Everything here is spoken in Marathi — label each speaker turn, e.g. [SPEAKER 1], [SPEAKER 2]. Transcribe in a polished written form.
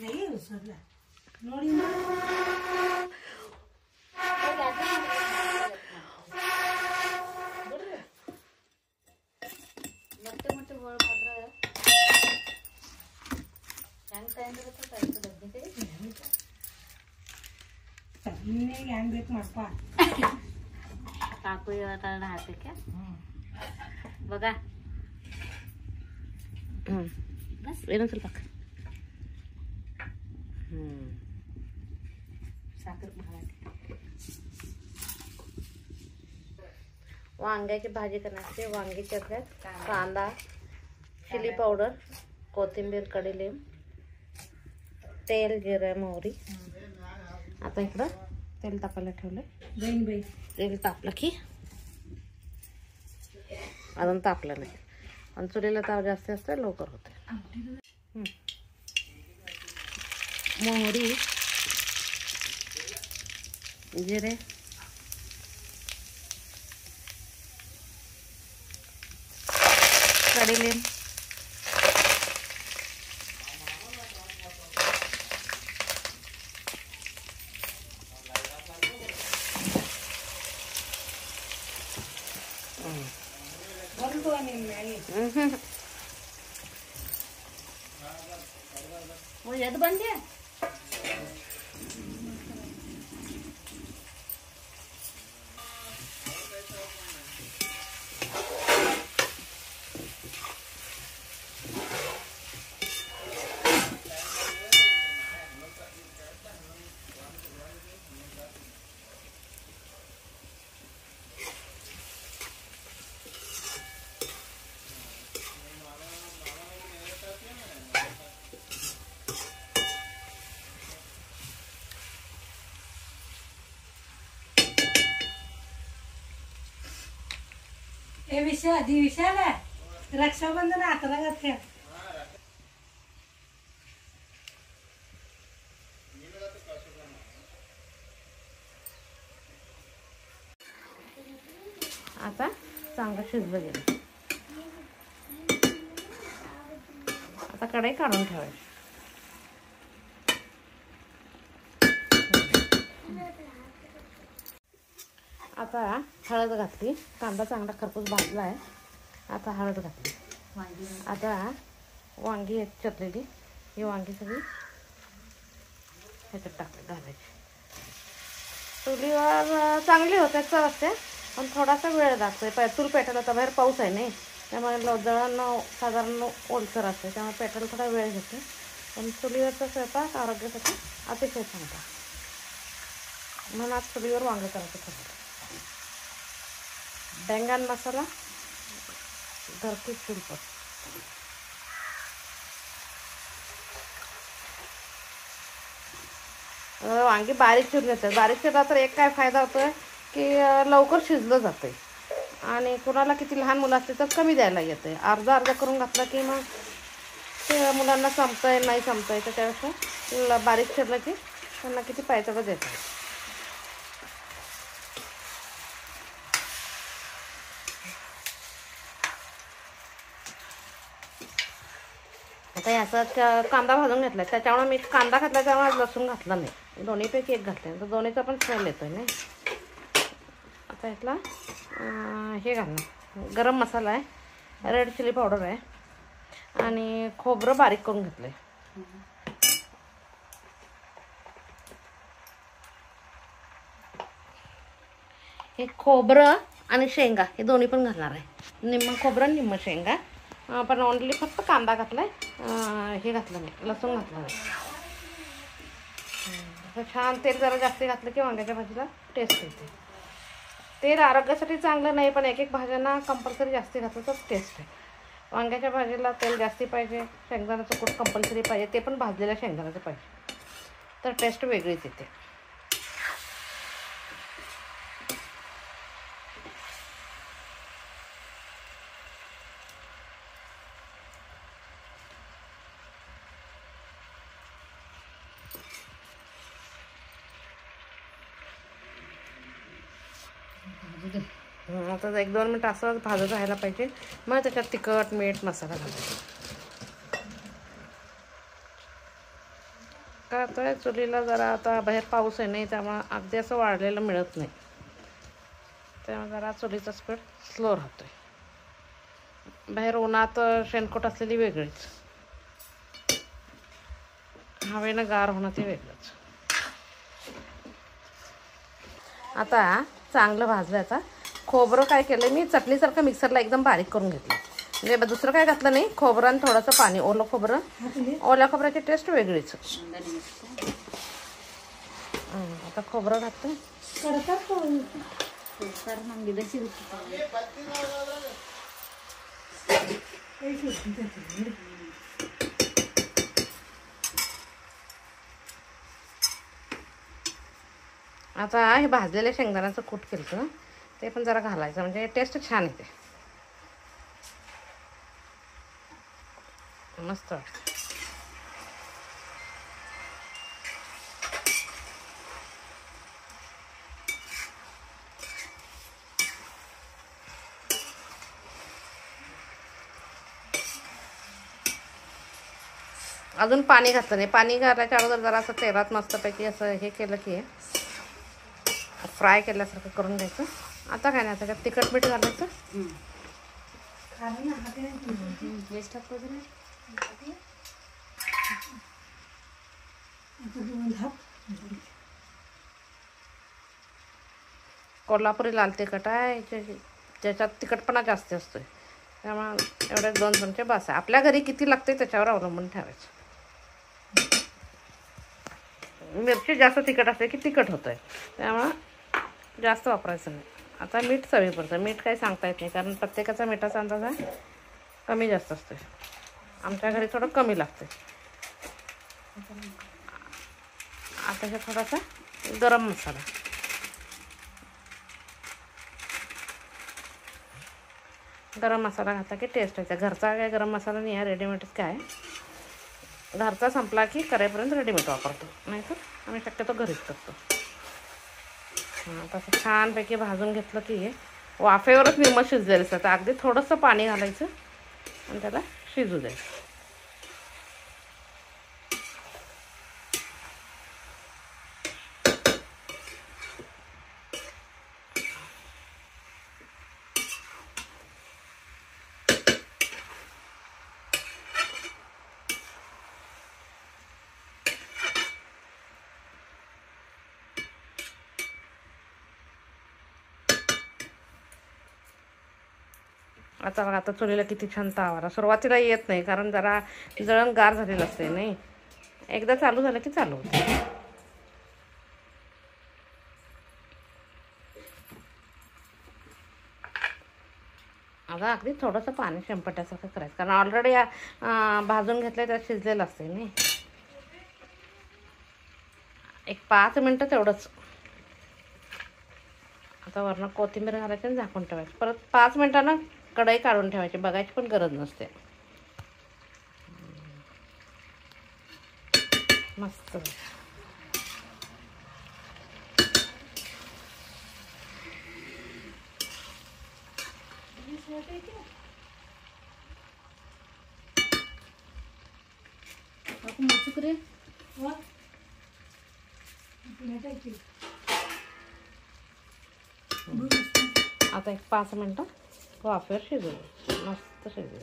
[SPEAKER 1] नहीं सर ನೋಡಿ
[SPEAKER 2] ಮೊಟ್ಟೆ ಮೊಟ್ಟೆ ಹೋಳು ಮಾಡ್ರೆ ಹೆಂಗ್ ತಗೊಂಡಿರುತ್ತೆ ಕೈಗೆ ಡಬ್ಬಿ
[SPEAKER 1] ಇನ್ನೇ ಹೆಂಗ್ ಬೇಕು ಮಾಡ್ಪ
[SPEAKER 2] काकू काढणं हाते का बघा बस वेणं चल पाक साखर वांग्याची भाजी करण्यासाठी वांगी चिरल्यात कांदा चिली पावडर कोथिंबीर कढीलिंब तेल जिरे मोहरी आता इकडं तेल तापायला ठेवलंय
[SPEAKER 1] बहीण बाई
[SPEAKER 2] तेल तापलं की अजून तापलं नाही आणि चुलीला ताव जास्त असतं लवकर होते मोहरी जिरे कढीलिंब ಎದ್ದು ಬಂದೆ
[SPEAKER 1] हे विशाल दी विशाल आहे रक्षाबंधन आता लागत काय
[SPEAKER 2] आता चांगलं शिजलं गेलं आता कढई काढून ठेवायची आता हळद घातली कांदा चांगला खरपूस भाजला आहे आता हळद घातली आता वांगी चिरलेली ही वांगी सगळी ह्याच्यात घालायची चुलीवर चांगली होते चव असते पण थोडासा वेळ लागतोय चूल पेटायला तर बाहेर पाऊस आहे नाही त्यामुळे जळण साधारण ओलसर असते त्यामुळे पेटायला थोडा वेळ घेते पण चुलीवरचा स्वयंपाक आरोग्यासाठी अतिशय चांगला म्हणून आज चुलीवर वांगं करायचं ठरवलं बैंगन मसाला घरची चूल पर वांगी बारीक चिरून येतात बारीक चिरला तर एक काय फायदा होतोय की लवकर शिजलं जाते आणि कुणाला किती लहान मुलं असते तर कमी द्यायला येते अर्धा अर्धा करून घातलं की मग ते मुलांना संपतंय नाही संपतंय तर त्यापेक्षा बारीक चिरलं की त्यांना किती पाहिजे तेवढं देतात आता याचा कांदा भाजून घेतला त्याच्यामुळे मी कांदा घातला त्यामुळे लसूण घातला नाही दोन्हीपैकी एक घातलं तर दोन्हीचा पण स्मेल येतोय ना आता इथला हे घालणं गरम मसाला आहे रेड चिली पावडर आहे आणि खोबरं बारीक करून घेतलंय हे खोबरं आणि शेंगा हे दोन्ही पण घालणार आहे निम्म खोबरं निम्म शेंगा पण ओनली फक्त कांदा घातलाय हे घातलं नाही लसूण घातलं नाही छान तेल जरा जास्त घातलं की वांग्याच्या भाजीला टेस्ट येते तेल आरोग्यासाठी चांगलं नाही पण एक एक भाज्यांना कंपल्सरी जास्ती घातलं तर टेस्ट आहे वांग्याच्या भाजीला तेल जास्ती पाहिजे शेंगदाण्याचं कूट कंपल्सरी पाहिजे ते पण भाजलेल्या शेंगदाण्याचं पाहिजे तर टेस्ट वेगळीच येते आता 1-2 मिनिट असं भाजत राहायला पाहिजे मग त्याच्यात तिखट मीठ मसाला घालायचा का आता चुलीला जरा आता बाहेर पाऊस आहे नाही, त्यामुळं अगदी असं वाढलेलं मिळत नाही. त्यामुळे जरा चुलीचा स्पीड स्लो राहतोय. बाहेर उन्हात शेणकोट असलेली वेगळीच, हवेनं गार होणं ते वेगळंच. आता चांगलं भाजलं. आता खोबरं काय केलं मी, चटणीसारखं मिक्सरला एकदम बारीक करून घेतलं. म्हणजे दुसरं काय घातलं नाही, खोबरं आणि थोडंसं पाणी. ओलं खोबरं, ओल्या खोबऱ्याची टेस्ट वेगळीच. आता खोबरं घातलं. आता हे भाजलेल्या शेंगदाण्याचं कूट केलं ते पण जरा घालायचं, म्हणजे टेस्ट छान येते, मस्त वाटतं. अजून पाणी घातलं नाही. पाणी घालायच्या अगोदर जरा असं तेलात मस्तपैकी असं हे केलं की फ्राय केल्यासारखं करून घ्यायचं. आता काय नाही, त्याच्यात तिखट मीठ घालायचं. कोल्हापुरी लाल तिखट आहे, ज्याच्यात तिखटपणा जास्त असतोय, त्यामुळे एवढे 2 चमचे बस आहे. आपल्या घरी किती लागते त्याच्यावर अवलंबून ठेवायचं. मिरची जास्त तिखट असते की तिखट होतं आहे, त्यामुळं जास्त वापरायचं नाही. आता मीठ चवीपुरतं. मीठ काही सांगता येत नाही, कारण प्रत्येकाचा मिठाचा अंदाज आहे कमी जास्त असतो. आमच्या घरी थोडं कमी लागतं. आता हे थोडासा गरम मसाला, गरम मसाला घातला की टेस्ट येते. घरचा काय गरम मसाला नाही आहे, रेडीमेडच काय. घरचा संपला की करेपर्यंत रेडीमेड वापरतो, नाहीतर आम्ही शक्यतो घरीच करतो. तसं छानपैकी भाजून घेतलं की वाफेवरच निम्मं शिजलेलं असतं. तर अगदी थोडंसं पाणी घालायचं आणि त्याला शिजू द्यायचं. आता बघा, आता चुलीला किती छान तावा. सुरुवातीला येत नाही, कारण जरा जळण गार झालेलं असते नाही. एकदा चालू झालं की चालू होते. आता अगदी थोडंसं पाणी शेंपट्यासारखं करायचं, कारण ऑलरेडी भाजून घेतलं त्यात शिजलेलं असते नाही. एक 5 मिनटं तेवढंच. आता वरनं कोथिंबीर घालायची आणि झाकून ठेवायचं. परत 5 मिनटानं कढई काढून ठेवायची, बघायची पण गरज नसते. मस्त. आता एक 5 मिनटं वाफेवर शिजवू, मस्त शिजवू.